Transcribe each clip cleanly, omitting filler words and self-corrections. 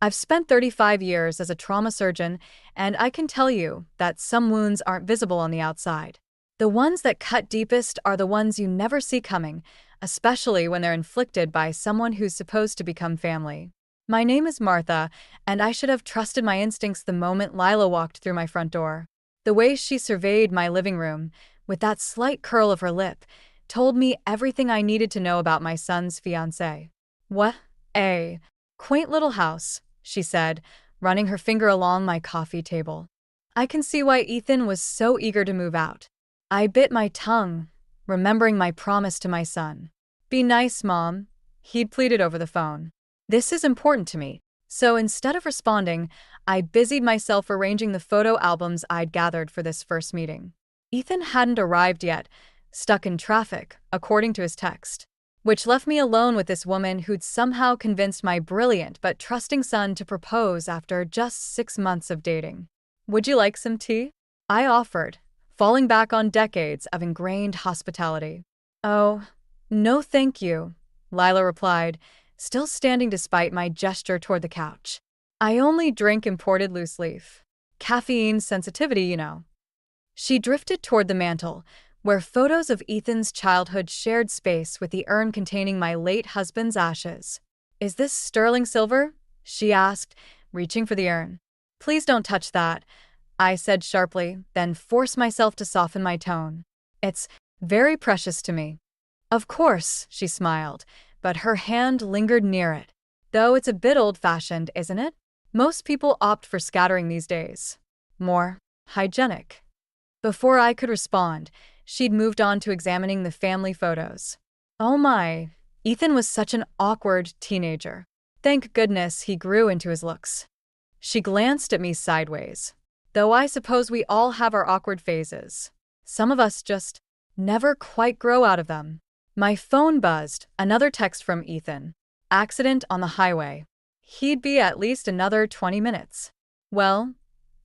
I've spent 35 years as a trauma surgeon, and I can tell you that some wounds aren't visible on the outside. The ones that cut deepest are the ones you never see coming, especially when they're inflicted by someone who's supposed to become family. My name is Martha, and I should have trusted my instincts the moment Lila walked through my front door. The way she surveyed my living room, with that slight curl of her lip, told me everything I needed to know about my son's fiancée. What a quaint little house, she said, running her finger along my coffee table. I can see why Ethan was so eager to move out. I bit my tongue, remembering my promise to my son. Be nice, Mom, he'd pleaded over the phone. This is important to me. So instead of responding, I busied myself arranging the photo albums I'd gathered for this first meeting. Ethan hadn't arrived yet, stuck in traffic, according to his text, which left me alone with this woman who'd somehow convinced my brilliant but trusting son to propose after just 6 months of dating. Would you like some tea? I offered, falling back on decades of ingrained hospitality. Oh, no thank you, Lila replied, still standing despite my gesture toward the couch. I only drink imported loose leaf. Caffeine sensitivity, you know. She drifted toward the mantel, where photos of Ethan's childhood shared space with the urn containing my late husband's ashes. Is this sterling silver? She asked, reaching for the urn. Please don't touch that, I said sharply, then forced myself to soften my tone. It's very precious to me. Of course, she smiled, but her hand lingered near it. Though it's a bit old-fashioned, isn't it? Most people opt for scattering these days. More hygienic. Before I could respond, she'd moved on to examining the family photos. Oh my, Ethan was such an awkward teenager. Thank goodness he grew into his looks. She glanced at me sideways. Though I suppose we all have our awkward phases. Some of us just never quite grow out of them. My phone buzzed, another text from Ethan. Accident on the highway. He'd be at least another 20 minutes. Well,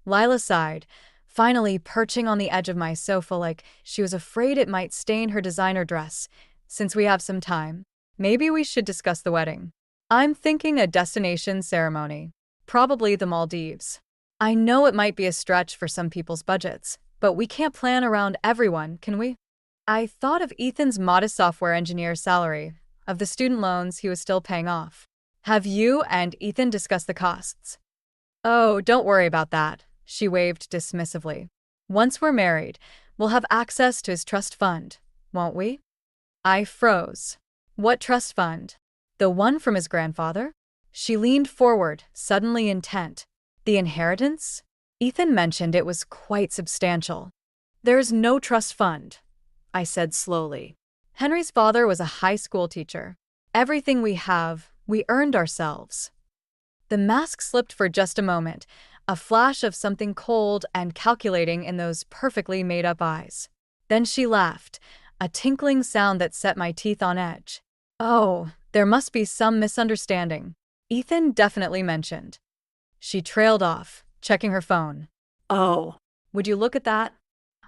Lila sighed, finally perching on the edge of my sofa like she was afraid it might stain her designer dress. Since we have some time, maybe we should discuss the wedding. I'm thinking a destination ceremony. Probably the Maldives. I know it might be a stretch for some people's budgets, but we can't plan around everyone, can we? I thought of Ethan's modest software engineer salary, of the student loans he was still paying off. Have you and Ethan discussed the costs? Oh, don't worry about that, she waved dismissively. Once we're married, we'll have access to his trust fund, won't we? I froze. What trust fund? The one from his grandfather? She leaned forward, suddenly intent. The inheritance? Ethan mentioned it was quite substantial. There's no trust fund, I said slowly. Henry's father was a high school teacher. Everything we have, we earned ourselves. The mask slipped for just a moment, a flash of something cold and calculating in those perfectly made-up eyes. Then she laughed, a tinkling sound that set my teeth on edge. Oh, there must be some misunderstanding. Ethan definitely mentioned. She trailed off, checking her phone. Oh, would you look at that?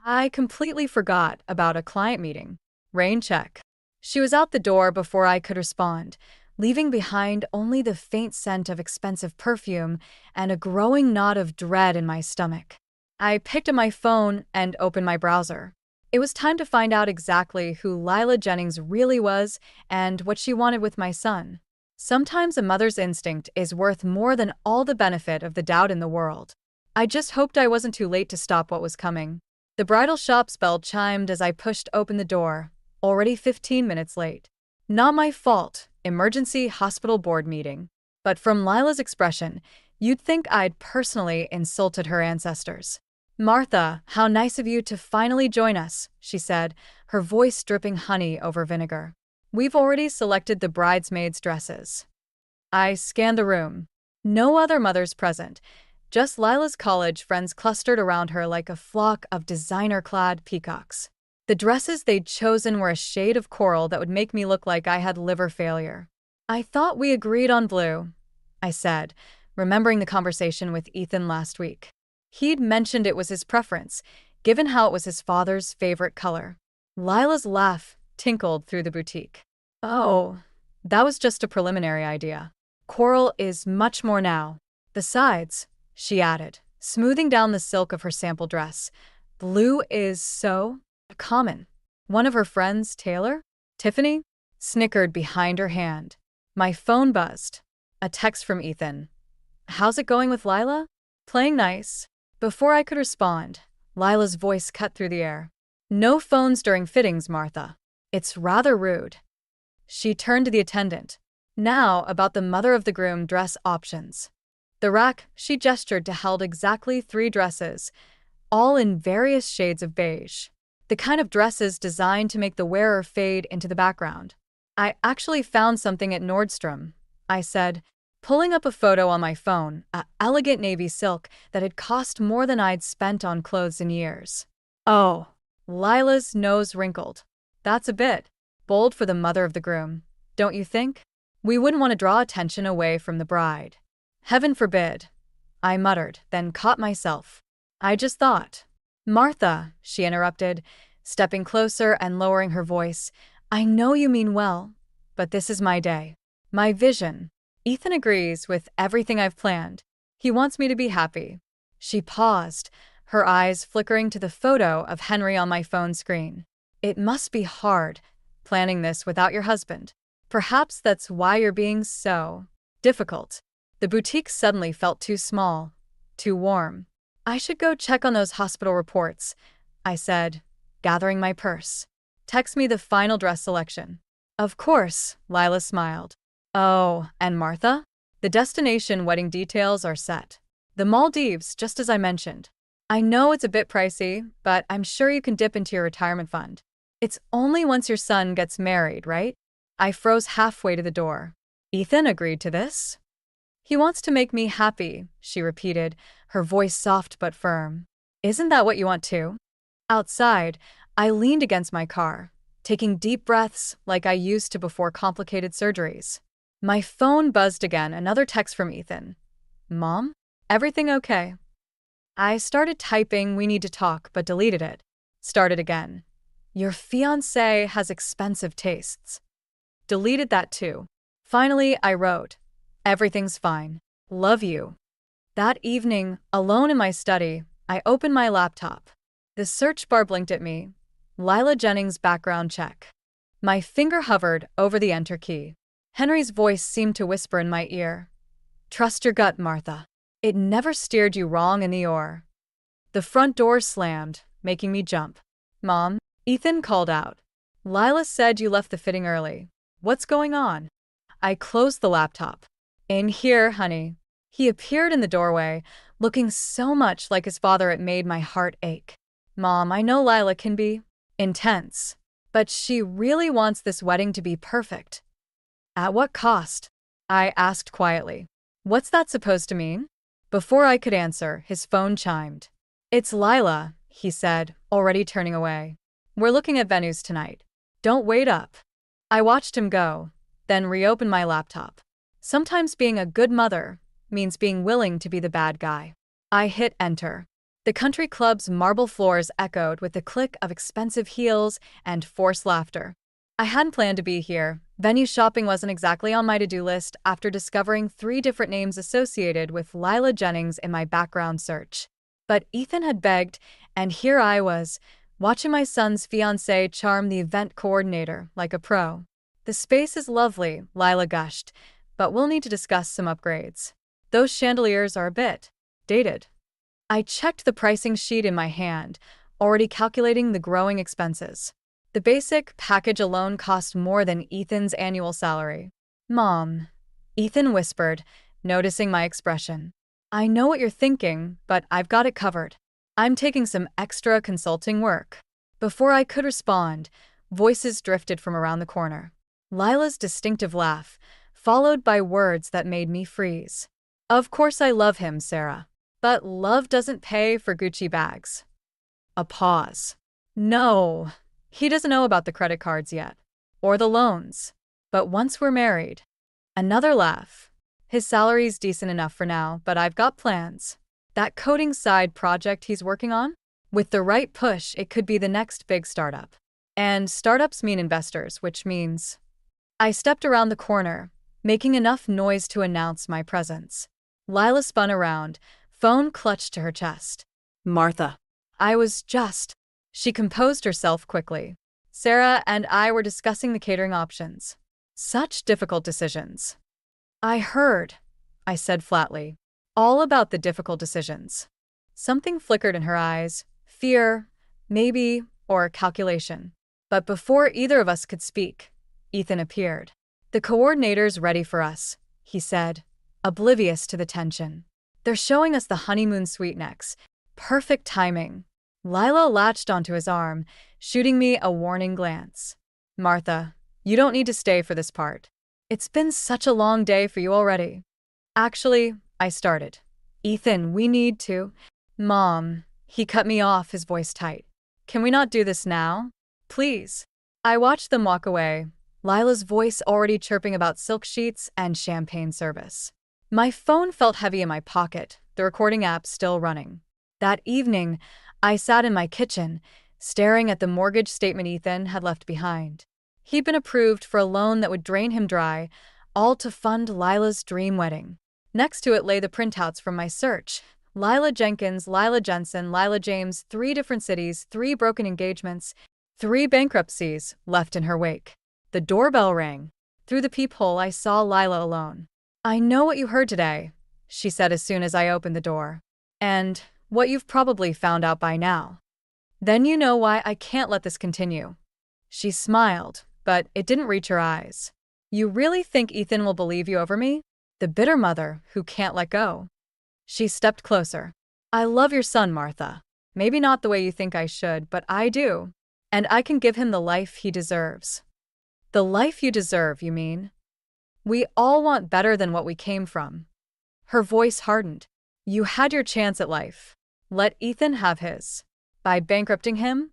I completely forgot about a client meeting. Rain check. She was out the door before I could respond, leaving behind only the faint scent of expensive perfume and a growing knot of dread in my stomach. I picked up my phone and opened my browser. It was time to find out exactly who Lila Jennings really was and what she wanted with my son. Sometimes a mother's instinct is worth more than all the benefit of the doubt in the world. I just hoped I wasn't too late to stop what was coming. The bridal shop's bell chimed as I pushed open the door, already 15 minutes late. Not my fault, emergency hospital board meeting. But from Lila's expression, you'd think I'd personally insulted her ancestors. Martha, how nice of you to finally join us, she said, her voice dripping honey over vinegar. We've already selected the bridesmaids' dresses. I scanned the room. No other mothers present, just Lila's college friends clustered around her like a flock of designer-clad peacocks. The dresses they'd chosen were a shade of coral that would make me look like I had liver failure. I thought we agreed on blue, I said, remembering the conversation with Ethan last week. He'd mentioned it was his preference, given how it was his father's favorite color. Lila's laugh tinkled through the boutique. Oh, that was just a preliminary idea. Coral is much more now. Besides, she added, smoothing down the silk of her sample dress, blue is so common. One of her friends, Taylor, Tiffany, snickered behind her hand. My phone buzzed. A text from Ethan. How's it going with Lila? Playing nice. Before I could respond, Lila's voice cut through the air. No phones during fittings, Martha. It's rather rude. She turned to the attendant. Now about the mother of the groom dress options. The rack, she gestured to, held exactly 3 dresses, all in various shades of beige. The kind of dresses designed to make the wearer fade into the background. I actually found something at Nordstrom, I said, pulling up a photo on my phone, a elegant navy silk that had cost more than I'd spent on clothes in years. Oh, Lila's nose wrinkled. That's a bit bold for the mother of the groom, don't you think? We wouldn't want to draw attention away from the bride. Heaven forbid, I muttered, then caught myself. I just thought. Martha, she interrupted, stepping closer and lowering her voice, I know you mean well, but this is my day. My vision. Ethan agrees with everything I've planned. He wants me to be happy. She paused, her eyes flickering to the photo of Henry on my phone screen. It must be hard, planning this without your husband. Perhaps that's why you're being so difficult. The boutique suddenly felt too small, too warm. I should go check on those hospital reports, I said, gathering my purse. Text me the final dress selection. Of course, Lila smiled. Oh, and Martha? The destination wedding details are set. The Maldives, just as I mentioned. I know it's a bit pricey, but I'm sure you can dip into your retirement fund. It's only once your son gets married, right? I froze halfway to the door. Ethan agreed to this? He wants to make me happy, she repeated, her voice soft but firm. Isn't that what you want too? Outside, I leaned against my car, taking deep breaths like I used to before complicated surgeries. My phone buzzed again, another text from Ethan. Mom? Everything okay? I started typing, we need to talk, but deleted it. Started again. Your fiancé has expensive tastes. Deleted that too. Finally, I wrote, everything's fine. Love you. That evening, alone in my study, I opened my laptop. The search bar blinked at me. Lila Jennings background check. My finger hovered over the enter key. Henry's voice seemed to whisper in my ear. Trust your gut, Martha. It never steered you wrong in the or. The front door slammed, making me jump. Mom, Ethan called out. Lila said you left the fitting early. What's going on? I closed the laptop. In here, honey. He appeared in the doorway, looking so much like his father it made my heart ache. Mom, I know Lila can be intense, but she really wants this wedding to be perfect. At what cost? I asked quietly. What's that supposed to mean? Before I could answer, his phone chimed. It's Lila, he said, already turning away. We're looking at venues tonight. Don't wait up. I watched him go, then reopened my laptop. Sometimes being a good mother means being willing to be the bad guy. I hit enter. The country club's marble floors echoed with the click of expensive heels and forced laughter. I hadn't planned to be here. Venue shopping wasn't exactly on my to-do list after discovering 3 different names associated with Lila Jennings in my background search. But Ethan had begged, and here I was, watching my son's fiancé charm the event coordinator like a pro. The space is lovely, Lila gushed, but we'll need to discuss some upgrades. Those chandeliers are a bit dated. I checked the pricing sheet in my hand, already calculating the growing expenses. The basic package alone cost more than Ethan's annual salary. Mom, Ethan whispered, noticing my expression. I know what you're thinking, but I've got it covered. I'm taking some extra consulting work. Before I could respond, voices drifted from around the corner. Lila's distinctive laugh, followed by words that made me freeze. Of course I love him, Sarah. But love doesn't pay for Gucci bags. A pause. No. He doesn't know about the credit cards yet, or the loans. But once we're married. Another laugh. His salary's decent enough for now, but I've got plans. That coding side project he's working on? With the right push, it could be the next big startup. And startups mean investors, which means... I stepped around the corner, making enough noise to announce my presence. Lila spun around, phone clutched to her chest. Martha. I was just. She composed herself quickly. Sarah and I were discussing the catering options. Such difficult decisions. I heard, I said flatly. All about the difficult decisions. Something flickered in her eyes. Fear, maybe, or calculation. But before either of us could speak, Ethan appeared. The coordinator's ready for us, he said, oblivious to the tension. They're showing us the honeymoon suite next. Perfect timing. Lila latched onto his arm, shooting me a warning glance. Martha, you don't need to stay for this part. It's been such a long day for you already. Actually, I started. Ethan, we need to. Mom, he cut me off, his voice tight. Can we not do this now? Please. I watched them walk away, Lila's voice already chirping about silk sheets and champagne service. My phone felt heavy in my pocket, the recording app still running. That evening, I sat in my kitchen, staring at the mortgage statement Ethan had left behind. He'd been approved for a loan that would drain him dry, all to fund Lila's dream wedding. Next to it lay the printouts from my search. Lila Jenkins, Lila Jensen, Lila James, 3 different cities, 3 broken engagements, 3 bankruptcies left in her wake. The doorbell rang. Through the peephole, I saw Lila alone. I know what you heard today, she said as soon as I opened the door. And what you've probably found out by now. Then you know why I can't let this continue. She smiled, but it didn't reach her eyes. You really think Ethan will believe you over me? The bitter mother who can't let go. She stepped closer. I love your son, Martha. Maybe not the way you think I should, but I do. And I can give him the life he deserves. The life you deserve, you mean? We all want better than what we came from. Her voice hardened. You had your chance at life. Let Ethan have his. By bankrupting him?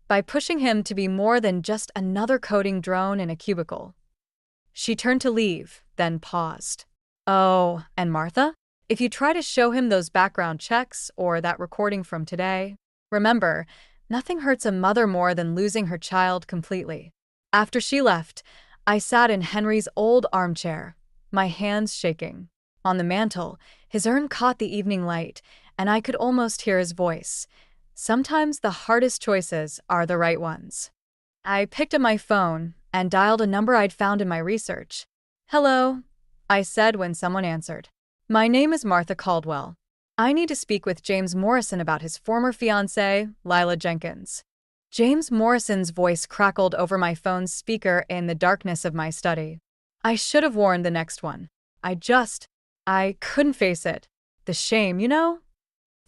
By pushing him to be more than just another coding drone in a cubicle. She turned to leave, then paused. Oh, and Martha? If you try to show him those background checks or that recording from today, remember, nothing hurts a mother more than losing her child completely. After she left, I sat in Henry's old armchair, my hands shaking. On the mantel, his urn caught the evening light, and I could almost hear his voice. Sometimes the hardest choices are the right ones. I picked up my phone and dialed a number I'd found in my research. Hello, I said when someone answered. My name is Martha Caldwell. I need to speak with James Morrison about his former fiancée, Lila Jenkins. James Morrison's voice crackled over my phone's speaker in the darkness of my study. I should have warned the next one. I couldn't face it. The shame, you know?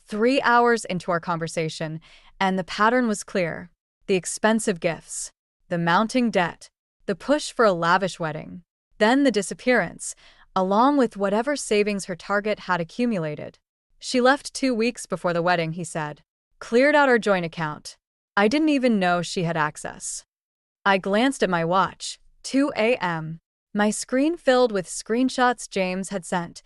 3 hours into our conversation, and the pattern was clear. The expensive gifts, the mounting debt, the push for a lavish wedding, then the disappearance, along with whatever savings her target had accumulated. She left 2 weeks before the wedding, he said. Cleared out our joint account. I didn't even know she had access. I glanced at my watch. 2 a.m. My screen filled with screenshots James had sent.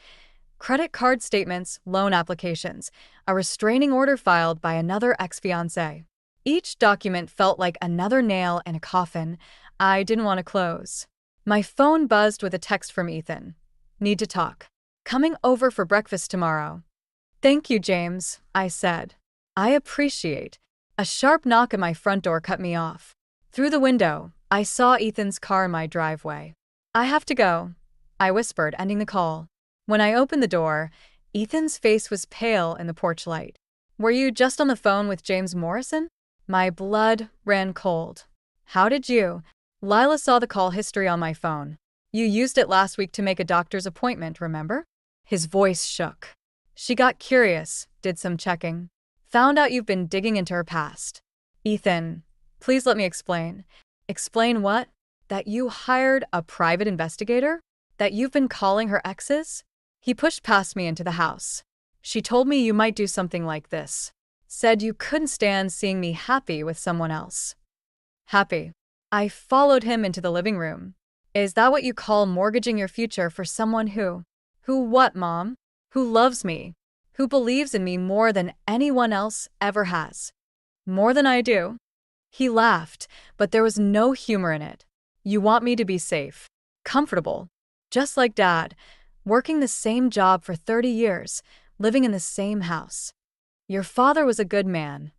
Credit card statements, loan applications, a restraining order filed by another ex-fiancé. Each document felt like another nail in a coffin I didn't want to close. My phone buzzed with a text from Ethan. Need to talk. Coming over for breakfast tomorrow. Thank you, James, I said. I appreciate. A sharp knock at my front door cut me off. Through the window, I saw Ethan's car in my driveway. I have to go, I whispered, ending the call. When I opened the door, Ethan's face was pale in the porch light. Were you just on the phone with James Morrison? My blood ran cold. How did you? Lila saw the call history on my phone. You used it last week to make a doctor's appointment, remember? His voice shook. She got curious, did some checking. Found out you've been digging into her past. Ethan, please let me explain. Explain what? That you hired a private investigator? That you've been calling her exes? He pushed past me into the house. She told me you might do something like this. Said you couldn't stand seeing me happy with someone else. Happy. I followed him into the living room. Is that what you call mortgaging your future for someone who what, Mom? Who loves me? Who believes in me more than anyone else ever has? More than I do? He laughed, but there was no humor in it. You want me to be safe, comfortable. Just like Dad, working the same job for 30 years, living in the same house. Your father was a good man.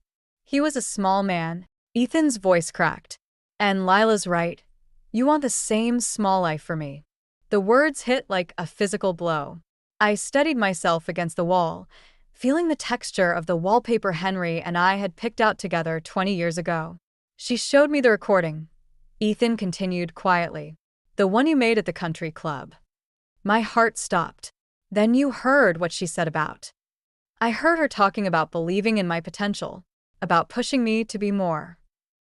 He was a small man. Ethan's voice cracked. And Lila's right. You want the same small life for me. The words hit like a physical blow. I steadied myself against the wall, feeling the texture of the wallpaper Henry and I had picked out together 20 years ago. She showed me the recording. Ethan continued quietly. The one you made at the country club. My heart stopped. Then you heard what she said about. I heard her talking about believing in my potential, about pushing me to be more.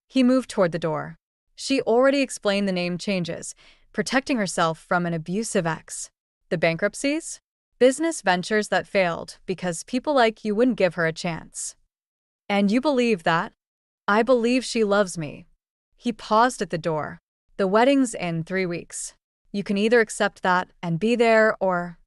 He moved toward the door. She already explained the name changes, protecting herself from an abusive ex. The bankruptcies? Business ventures that failed because people like you wouldn't give her a chance. And you believe that? I believe she loves me. He paused at the door. The wedding's in 3 weeks. You can either accept that and be there or…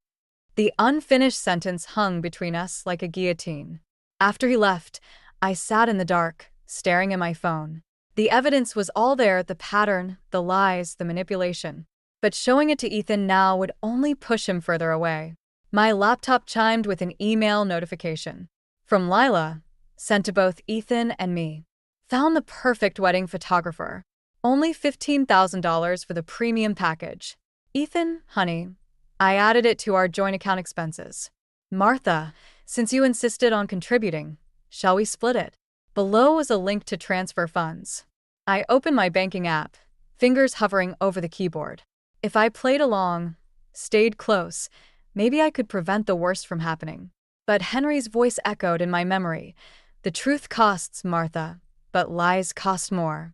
The unfinished sentence hung between us like a guillotine. After he left, I sat in the dark, staring at my phone. The evidence was all there, the pattern, the lies, the manipulation. But showing it to Ethan now would only push him further away. My laptop chimed with an email notification. From Lila, sent to both Ethan and me. Found the perfect wedding photographer. Only $15,000 for the premium package. Ethan, honey, I added it to our joint account expenses. Martha, since you insisted on contributing, shall we split it? Below was a link to transfer funds. I opened my banking app, fingers hovering over the keyboard. If I played along, stayed close, maybe I could prevent the worst from happening. But Henry's voice echoed in my memory. The truth costs, Martha, but lies cost more.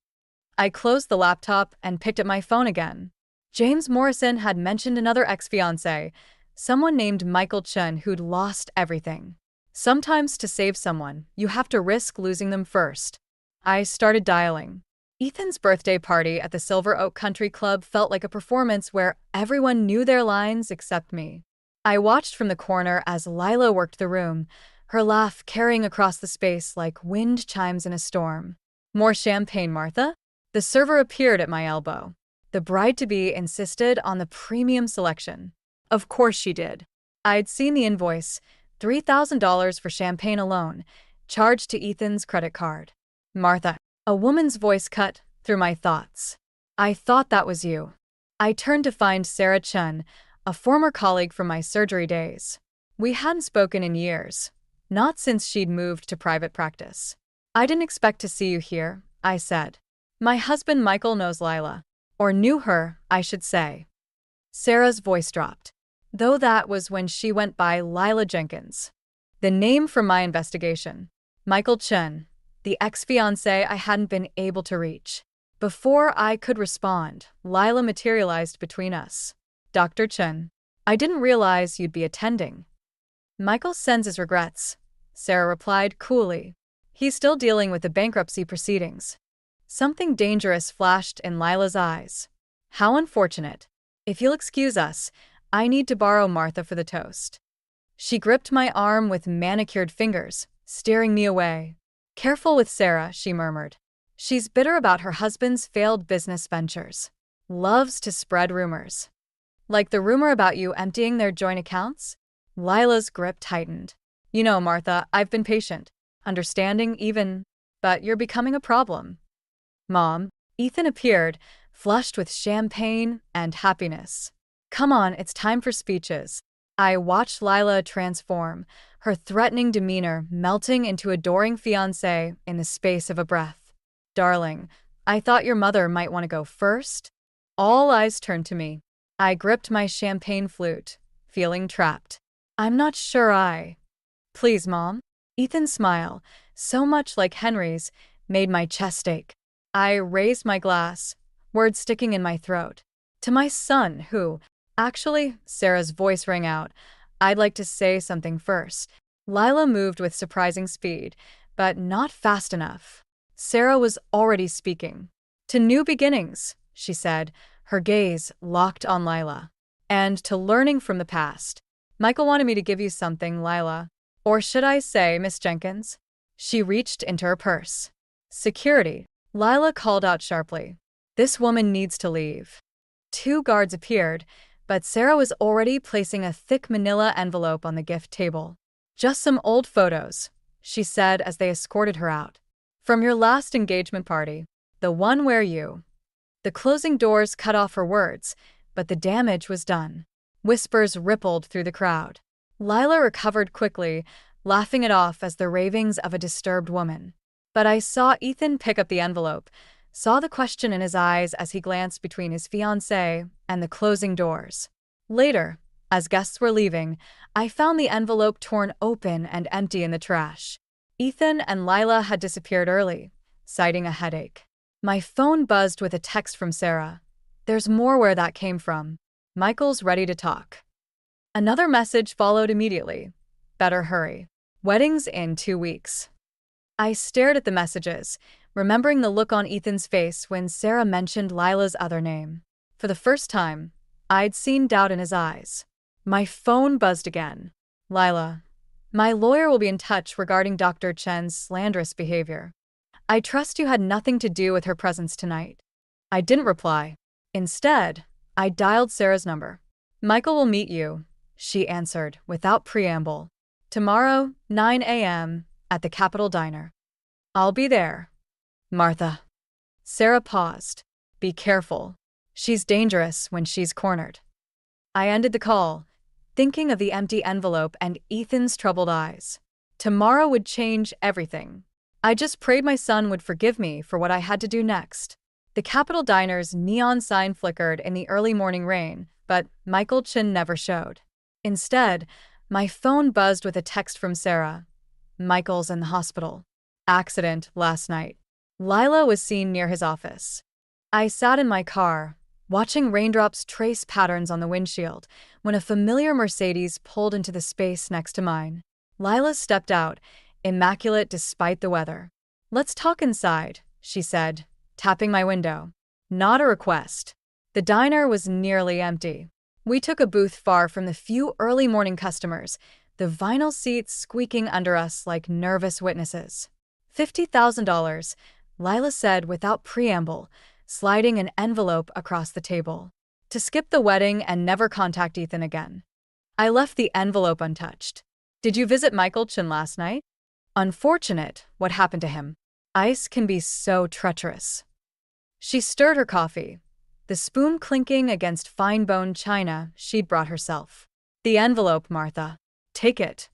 I closed the laptop and picked up my phone again. James Morrison had mentioned another ex-fiancé, someone named Michael Chun who'd lost everything. Sometimes to save someone, you have to risk losing them first. I started dialing. Ethan's birthday party at the Silver Oak Country Club felt like a performance where everyone knew their lines except me. I watched from the corner as Lila worked the room, her laugh carrying across the space like wind chimes in a storm. More champagne, Martha? The server appeared at my elbow. The bride-to-be insisted on the premium selection. Of course she did. I'd seen the invoice, $3,000 for champagne alone, charged to Ethan's credit card. Martha, a woman's voice cut through my thoughts. I thought that was you. I turned to find Sarah Chun, a former colleague from my surgery days. We hadn't spoken in years, not since she'd moved to private practice. I didn't expect to see you here, I said. My husband Michael knows Lila. Or knew her, I should say. Sarah's voice dropped, though that was when she went by Lila Jenkins. The name from my investigation. Michael Chun, the ex-fiancé I hadn't been able to reach. Before I could respond, Lila materialized between us. Dr. Chun, I didn't realize you'd be attending. Michael sends his regrets, Sarah replied coolly. He's still dealing with the bankruptcy proceedings. Something dangerous flashed in Lila's eyes. How unfortunate. If you'll excuse us, I need to borrow Martha for the toast. She gripped my arm with manicured fingers, steering me away. Careful with Sarah, she murmured. She's bitter about her husband's failed business ventures. Loves to spread rumors. Like the rumor about you emptying their joint accounts? Lila's grip tightened. You know, Martha, I've been patient, understanding even, but you're becoming a problem. Mom, Ethan appeared, flushed with champagne and happiness. Come on, it's time for speeches. I watched Lila transform, her threatening demeanor melting into adoring fiancé in the space of a breath. Darling, I thought your mother might want to go first. All eyes turned to me. I gripped my champagne flute, feeling trapped. I'm not sure I… Please, Mom. Ethan's smile, so much like Henry's, made my chest ache. I raised my glass, words sticking in my throat. To my son, who… Actually, Sarah's voice rang out. I'd like to say something first. Lila moved with surprising speed, but not fast enough. Sarah was already speaking. To new beginnings, she said, her gaze locked on Lila. And to learning from the past. Michael wanted me to give you something, Lila. Or should I say, Miss Jenkins? She reached into her purse. Security. Lila called out sharply. This woman needs to leave. 2 guards appeared, but Sarah was already placing a thick manila envelope on the gift table. "Just some old photos," she said as they escorted her out. "From your last engagement party. The one where you—" The closing doors cut off her words, but the damage was done. Whispers rippled through the crowd. Lila recovered quickly, laughing it off as the ravings of a disturbed woman. But I saw Ethan pick up the envelope, saw the question in his eyes as he glanced between his fiancée and the closing doors. Later, as guests were leaving, I found the envelope torn open and empty in the trash. Ethan and Lila had disappeared early, citing a headache. My phone buzzed with a text from Sarah. "There's more where that came from. Michael's ready to talk." Another message followed immediately. "Better hurry. Wedding's in 2 weeks." I stared at the messages, remembering the look on Ethan's face when Sarah mentioned Lila's other name. For the first time, I'd seen doubt in his eyes. My phone buzzed again. "Lila, my lawyer will be in touch regarding Dr. Chen's slanderous behavior. I trust you had nothing to do with her presence tonight." I didn't reply. Instead, I dialed Sarah's number. "Michael will meet you," she answered without preamble. "Tomorrow, 9 a.m., at the Capitol Diner." "I'll be there." "Martha." Sarah paused. "Be careful. She's dangerous when she's cornered." I ended the call, thinking of the empty envelope and Ethan's troubled eyes. Tomorrow would change everything. I just prayed my son would forgive me for what I had to do next. The Capitol Diner's neon sign flickered in the early morning rain, but Michael Chen never showed. Instead, my phone buzzed with a text from Sarah. "Michael's in the hospital. Accident last night." Lila was seen near his office. I sat in my car, watching raindrops trace patterns on the windshield, when a familiar Mercedes pulled into the space next to mine. Lila stepped out, immaculate despite the weather. "Let's talk inside," she said, tapping my window. Not a request. The diner was nearly empty. We took a booth far from the few early morning customers, the vinyl seats squeaking under us like nervous witnesses. $50,000, Lila said without preamble, sliding an envelope across the table. "To skip the wedding and never contact Ethan again." I left the envelope untouched. "Did you visit Michael Chen last night?" "Unfortunate, what happened to him. Ice can be so treacherous." She stirred her coffee, the spoon clinking against fine-boned china she'd brought herself. "The envelope, Martha. Take it."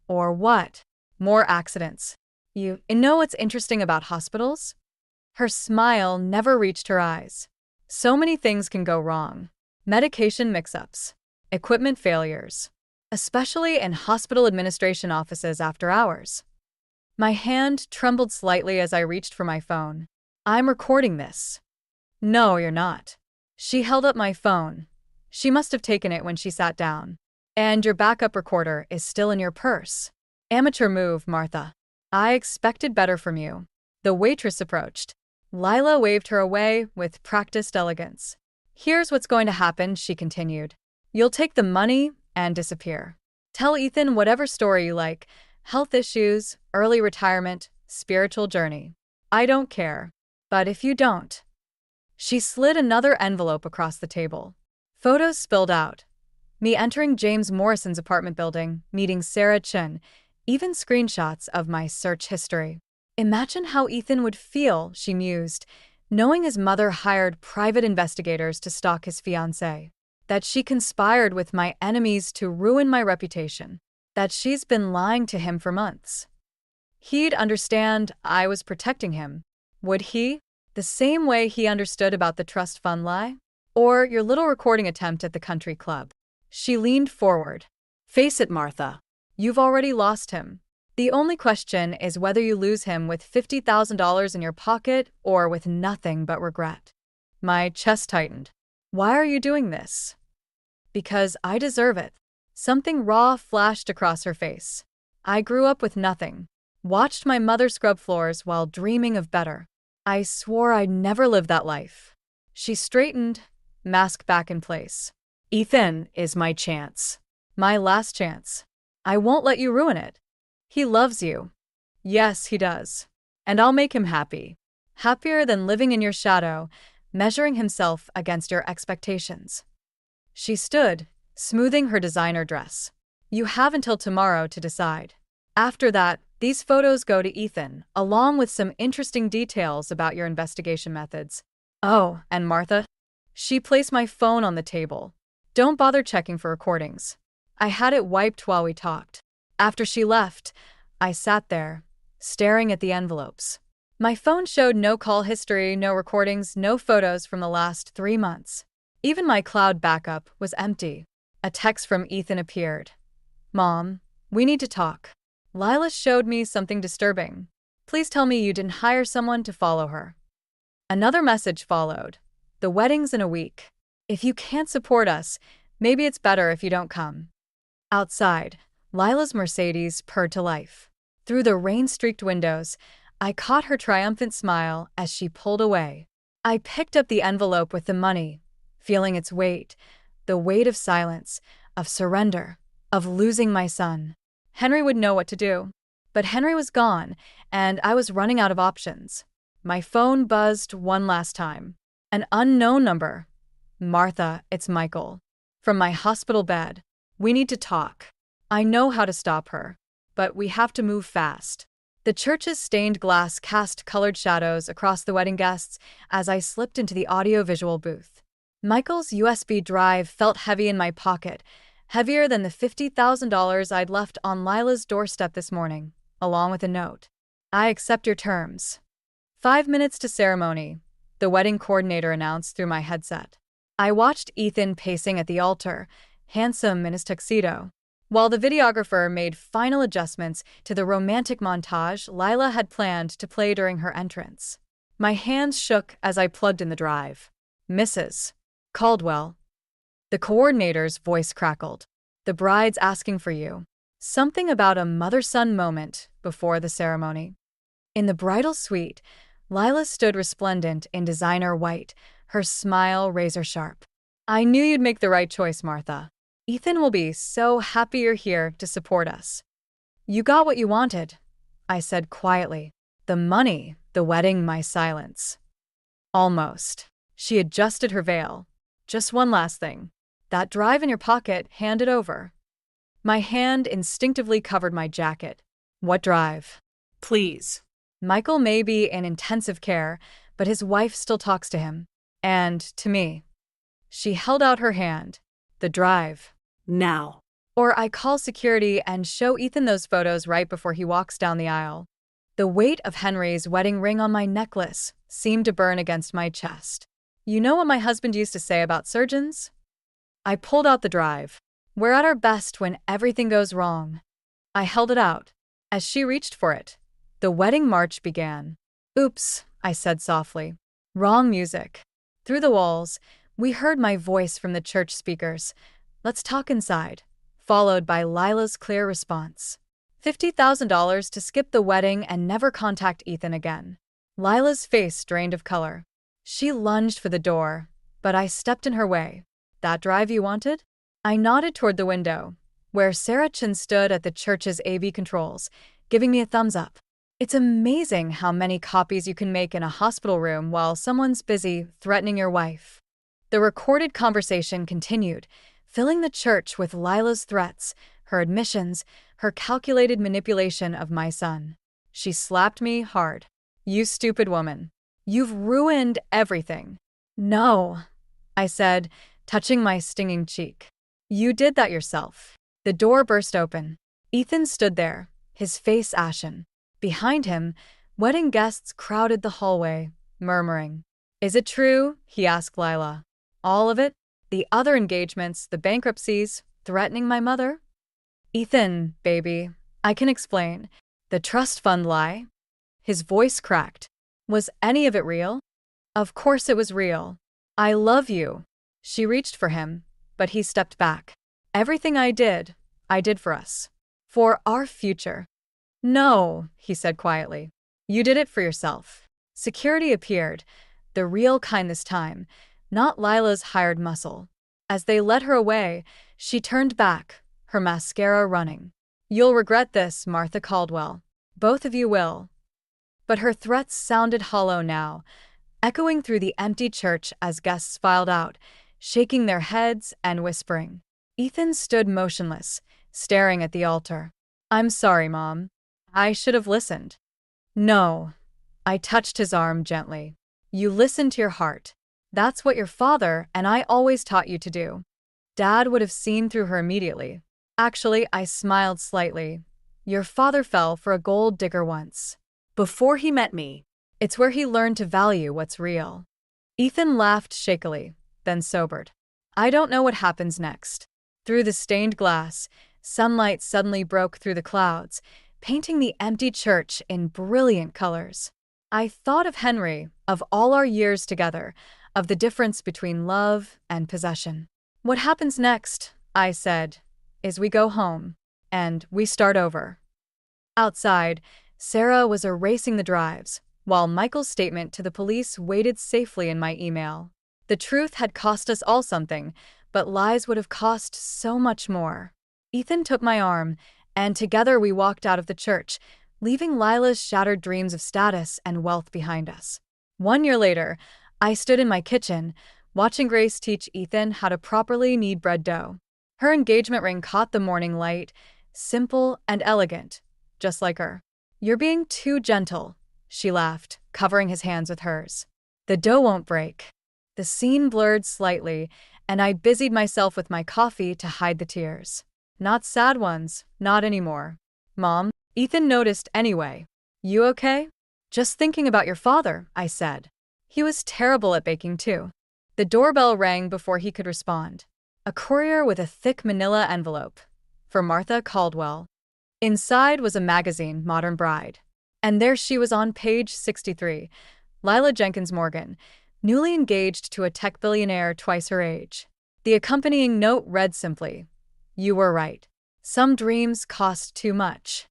"Or what?" "More accidents. You know what's interesting about hospitals?" Her smile never reached her eyes. "So many things can go wrong. Medication mix-ups, equipment failures, especially in hospital administration offices after hours." My hand trembled slightly as I reached for my phone. "I'm recording this." "No, you're not." She held up my phone. She must have taken it when she sat down. "And your backup recorder is still in your purse." "Amateur move, Martha. I expected better from you." The waitress approached. Lila waved her away with practiced elegance. "Here's what's going to happen," she continued. "You'll take the money and disappear. Tell Ethan whatever story you like. Health issues, early retirement, spiritual journey. I don't care. But if you don't..." She slid another envelope across the table. Photos spilled out. Me entering James Morrison's apartment building, meeting Sarah Chen, even screenshots of my search history. "Imagine how Ethan would feel," she mused, "knowing his mother hired private investigators to stalk his fiancée. That she conspired with my enemies to ruin my reputation. That she's been lying to him for months. He'd understand I was protecting him. Would he? The same way he understood about the trust fund lie? Or your little recording attempt at the country club." She leaned forward. "Face it, Martha. You've already lost him. The only question is whether you lose him with $50,000 in your pocket or with nothing but regret." My chest tightened. "Why are you doing this?" "Because I deserve it." Something raw flashed across her face. "I grew up with nothing. Watched my mother scrub floors while dreaming of better. I swore I'd never live that life." She straightened, mask back in place. "Ethan is my chance. My last chance. I won't let you ruin it. He loves you." "Yes, he does. And I'll make him happy. Happier than living in your shadow, measuring himself against your expectations." She stood, smoothing her designer dress. You have until tomorrow to decide. After that, these photos go to Ethan, along with some interesting details about your investigation methods. Oh, and Martha? She placed my phone on the table. Don't bother checking for recordings. I had it wiped while we talked. After she left, I sat there, staring at the envelopes. My phone showed no call history, no recordings, no photos from the last 3 months. Even my cloud backup was empty. A text from Ethan appeared. Mom, we need to talk. Lila showed me something disturbing. Please tell me you didn't hire someone to follow her. Another message followed. The wedding's in a week. If you can't support us, maybe it's better if you don't come. Outside, Lila's Mercedes purred to life. Through the rain-streaked windows, I caught her triumphant smile as she pulled away. I picked up the envelope with the money, feeling its weight, the weight of silence, of surrender, of losing my son. Henry would know what to do. But Henry was gone, and I was running out of options. My phone buzzed one last time. An unknown number. Martha, it's Michael. From my hospital bed. We need to talk. I know how to stop her, but we have to move fast. The church's stained glass cast colored shadows across the wedding guests as I slipped into the audio-visual booth. Michael's USB drive felt heavy in my pocket, heavier than the $50,000 I'd left on Lila's doorstep this morning, along with a note. I accept your terms. 5 minutes to ceremony, the wedding coordinator announced through my headset. I watched Ethan pacing at the altar, handsome in his tuxedo, while the videographer made final adjustments to the romantic montage Lila had planned to play during her entrance. My hands shook as I plugged in the drive. Mrs. Caldwell. The coordinator's voice crackled. The bride's asking for you. Something about a mother-son moment before the ceremony. In the bridal suite, Lila stood resplendent in designer white, her smile razor-sharp. I knew you'd make the right choice, Martha. Ethan will be so happy you're here to support us. You got what you wanted, I said quietly. The money, the wedding, my silence. Almost. She adjusted her veil. Just one last thing. That drive in your pocket, hand it over. My hand instinctively covered my jacket. What drive? Please. Michael may be in intensive care, but his wife still talks to him. And to me. She held out her hand. The drive. Now. Or I call security and show Ethan those photos right before he walks down the aisle. The weight of Henry's wedding ring on my necklace seemed to burn against my chest. You know what my husband used to say about surgeons? I pulled out the drive. We're at our best when everything goes wrong. I held it out. As she reached for it, the wedding march began. Oops, I said softly. Wrong music. Through the walls, we heard my voice from the church speakers. Let's talk inside. Followed by Lila's clear response. $50,000 to skip the wedding and never contact Ethan again. Lila's face drained of color. She lunged for the door, but I stepped in her way. That drive you wanted? I nodded toward the window, where Sarah Chin stood at the church's AV controls, giving me a thumbs up. It's amazing how many copies you can make in a hospital room while someone's busy threatening your wife. The recorded conversation continued, filling the church with Lila's threats, her admissions, her calculated manipulation of my son. She slapped me hard. You stupid woman. You've ruined everything. No, I said, touching my stinging cheek. You did that yourself. The door burst open. Ethan stood there, his face ashen. Behind him, wedding guests crowded the hallway, murmuring. Is it true? He asked Lila. All of it? The other engagements, the bankruptcies, threatening my mother? Ethan, baby, I can explain. The trust fund lie? His voice cracked. Was any of it real? Of course it was real. I love you. She reached for him, but he stepped back. Everything I did for us. For our future. No, he said quietly. You did it for yourself. Security appeared, the real kind this time, not Lila's hired muscle. As they led her away, she turned back, her mascara running. You'll regret this, Martha Caldwell. Both of you will. But her threats sounded hollow now, echoing through the empty church as guests filed out, shaking their heads and whispering. Ethan stood motionless, staring at the altar. "I'm sorry, Mom. I should have listened." "No." I touched his arm gently. "You listen to your heart. That's what your father and I always taught you to do." Dad would have seen through her immediately. Actually, I smiled slightly. "Your father fell for a gold digger once. Before he met me. It's where he learned to value what's real." Ethan laughed shakily, then sobered. "I don't know what happens next." Through the stained glass, sunlight suddenly broke through the clouds, painting the empty church in brilliant colors. I thought of Henry, of all our years together, of the difference between love and possession. "What happens next," I said, "is we go home, and we start over." Outside, Sarah was erasing the drives, while Michael's statement to the police waited safely in my email. The truth had cost us all something, but lies would have cost so much more. Ethan took my arm, and together we walked out of the church, leaving Lila's shattered dreams of status and wealth behind us. 1 year later, I stood in my kitchen, watching Grace teach Ethan how to properly knead bread dough. Her engagement ring caught the morning light, simple and elegant, just like her. "You're being too gentle," she laughed, covering his hands with hers. "The dough won't break." The scene blurred slightly, and I busied myself with my coffee to hide the tears. Not sad ones, not anymore. "Mom," Ethan noticed anyway. "You okay?" "Just thinking about your father," I said. "He was terrible at baking too." The doorbell rang before he could respond. A courier with a thick manila envelope. For Martha Caldwell. Inside was a magazine, Modern Bride. And there she was on page 63, Lila Jenkins Morgan, newly engaged to a tech billionaire twice her age. The accompanying note read simply, "You were right. Some dreams cost too much."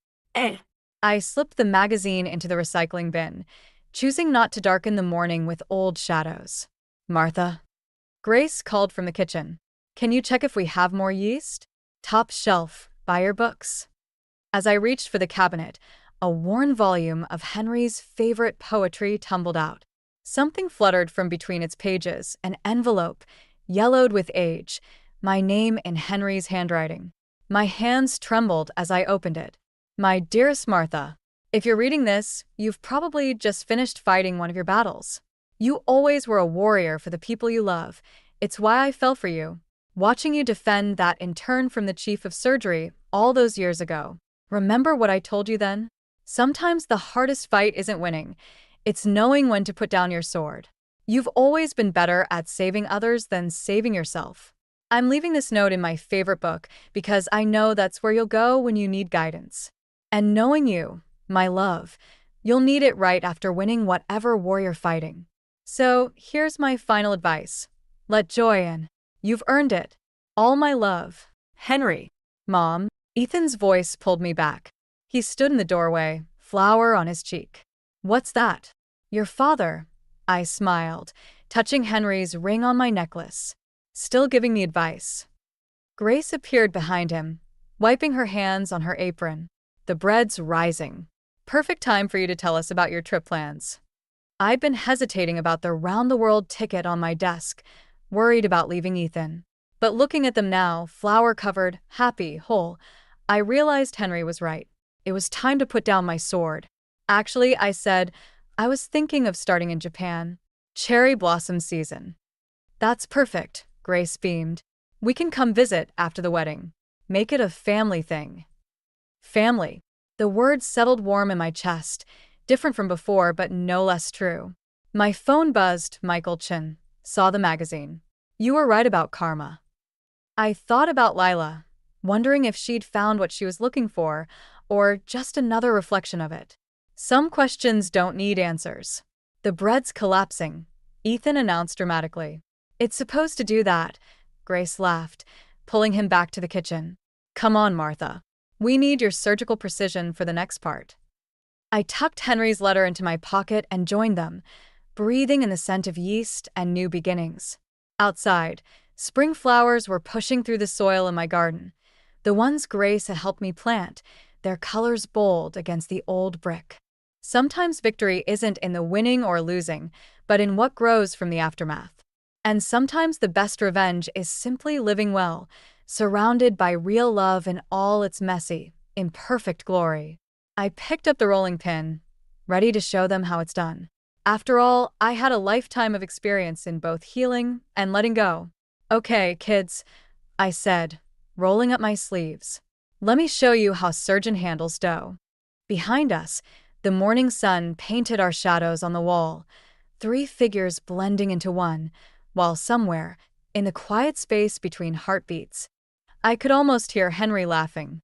I slipped the magazine into the recycling bin, choosing not to darken the morning with old shadows. "Martha?" Grace called from the kitchen. "Can you check if we have more yeast?" "Top shelf, by your books." As I reached for the cabinet, a worn volume of Henry's favorite poetry tumbled out. Something fluttered from between its pages, an envelope, yellowed with age, my name in Henry's handwriting. My hands trembled as I opened it. "My dearest Martha, if you're reading this, you've probably just finished fighting one of your battles. You always were a warrior for the people you love. It's why I fell for you. Watching you defend that intern from the chief of surgery all those years ago. Remember what I told you then? Sometimes the hardest fight isn't winning. It's knowing when to put down your sword. You've always been better at saving others than saving yourself. I'm leaving this note in my favorite book because I know that's where you'll go when you need guidance. And knowing you, my love, you'll need it right after winning whatever war you're fighting. So here's my final advice. Let joy in. You've earned it. All my love. Henry." "Mom." Ethan's voice pulled me back. He stood in the doorway, flower on his cheek. "What's that?" "Your father." I smiled, touching Henry's ring on my necklace. "Still giving me advice." Grace appeared behind him, wiping her hands on her apron. "The bread's rising. Perfect time for you to tell us about your trip plans." I'd been hesitating about the round-the-world ticket on my desk, worried about leaving Ethan. But looking at them now, flower-covered, happy, whole, I realized Henry was right. It was time to put down my sword. "Actually," I said, "I was thinking of starting in Japan. Cherry blossom season." "That's perfect," Grace beamed. "We can come visit after the wedding. Make it a family thing." Family. The word settled warm in my chest, different from before but no less true. My phone buzzed. Michael Chin saw the magazine. "You were right about karma." I thought about Lila, wondering if she'd found what she was looking for, or just another reflection of it. Some questions don't need answers. "The bread's collapsing," Ethan announced dramatically. "It's supposed to do that," Grace laughed, pulling him back to the kitchen. "Come on, Martha. We need your surgical precision for the next part." I tucked Henry's letter into my pocket and joined them, breathing in the scent of yeast and new beginnings. Outside, spring flowers were pushing through the soil in my garden. The ones Grace had helped me plant, their colors bold against the old brick. Sometimes victory isn't in the winning or losing, but in what grows from the aftermath. And sometimes the best revenge is simply living well, surrounded by real love in all its messy, imperfect glory. I picked up the rolling pin, ready to show them how it's done. After all, I had a lifetime of experience in both healing and letting go. Okay, kids, I said, rolling up my sleeves. Let me show you how surgeon handles dough. Behind us, the morning sun painted our shadows on the wall, three figures blending into one, while somewhere, in the quiet space between heartbeats, I could almost hear Henry laughing.